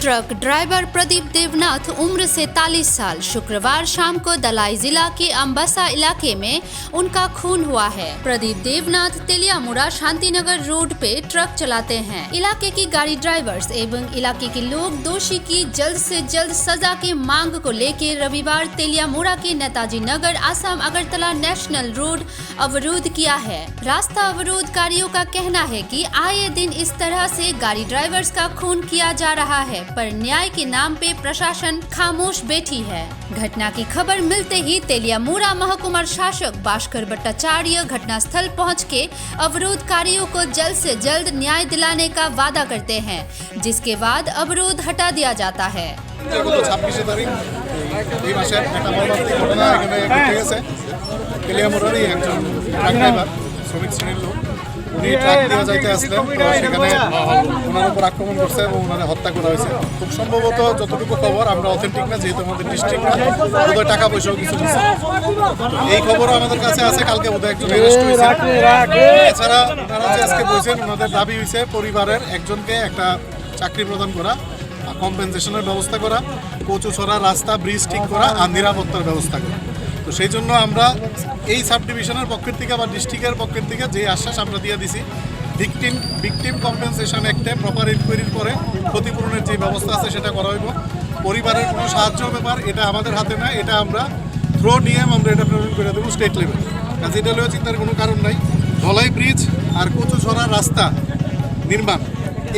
Truck driver Pradeep Debnath उम्र 43 साल शुक्रवार शाम को दलाई जिला के अम्बासा इलाके में उनका खून हुआ है। प्रदीप देवनाथ तेलियामुड़ा शांतिनगर रोड पे ट्रक चलाते हैं। इलाके की गाड़ी ड्राइवर्स एवं इलाके के लोग दोषी की जल्द से जल्द सजा की मांग को लेकर रविवार तेलियामुड़ा के नेताजी नगर आसाम अगरतला नेशनल रोड अवरोध किया है। रास्ता अवरोधकारियों का कहना है कि आए दिन इस तरह से गाड़ी ड्राइवर्स का खून किया जा रहा है, पर न्याय के नाम पे प्रशासन खामोश बैठी है। घटना की खबर मिलते ही तेलियामुड़ा महकुमा शासक भास्कर भट्टाचार्य घटनास्थल पहुंच के अवरोधकारियों को जल्द से जल्द न्याय दिलाने का वादा करते हैं, जिसके बाद अवरोध हटा दिया जाता है। উনি ট্রাক দিয়ে যাইতে আসলেন, সেখানে ওনার উপর আক্রমণ করছে এবং ওনারা হত্যা করা হয়েছে। খুব সম্ভবত যতটুকু খবর, আমরা অথেন্টিক না যেহেতু আমাদের ডিস্ট্রিক্ট না, বোধহয় টাকা পয়সাও কিছু দিচ্ছে। এই খবরও আমাদের কাছে আছে, কালকে বোধহয় একজন অ্যারেস্ট হয়েছে। এছাড়া ওনারা যে আজকে বলছেন, ওনাদের দাবি হয়েছে পরিবারের একজনকে একটা চাকরি প্রদান করা, কম্পেনসেশনের ব্যবস্থা করা, কচু ছড়া রাস্তা ব্রিজ ঠিক করা আর নিরাপত্তার ব্যবস্থা করা। তো সেই জন্য আমরা এই সাব ডিভিশনের পক্ষের থেকে বা ডিস্ট্রিক্টের পক্ষের থেকে যে আশ্বাস আমরা দিয়ে দিছি, ভিকটিম কম্পেনসেশন অ্যাক্টে প্রপার ইনকোয়ারির পরে ক্ষতিপূরণের যে ব্যবস্থা আছে সেটা করা হইব। পরিবারের কোনো সাহায্য ব্যাপার এটা আমাদের হাতে না, এটা আমরা থ্রো নিয়ম আমরা এটা প্রেরণ করে দেবো স্টেট লেভেল। কাজে এটা হলেও চিন্তার কোনো কারণ নাই। ধলাই ব্রিজ আর কচু ছড়া রাস্তা নির্মাণ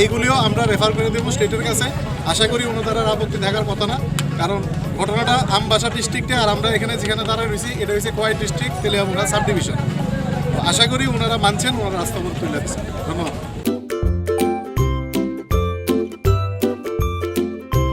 এইগুলিও আমরা রেফার করে দেবো স্টেটের কাছে। আশা করি ওনাদের আর আপত্তি থাকার কথা না, কারণ ঘটনাটা আমবাসা ডিস্ট্রিক্টে আর আমরা এখানে যেখানে দাঁড়ায় রয়েছি এটা হচ্ছে Khowai district Teliamura subdivision. আশা করি ওনারা মানছেন, ওনারা রাস্তা তুলে দিচ্ছেন। ধন্যবাদ।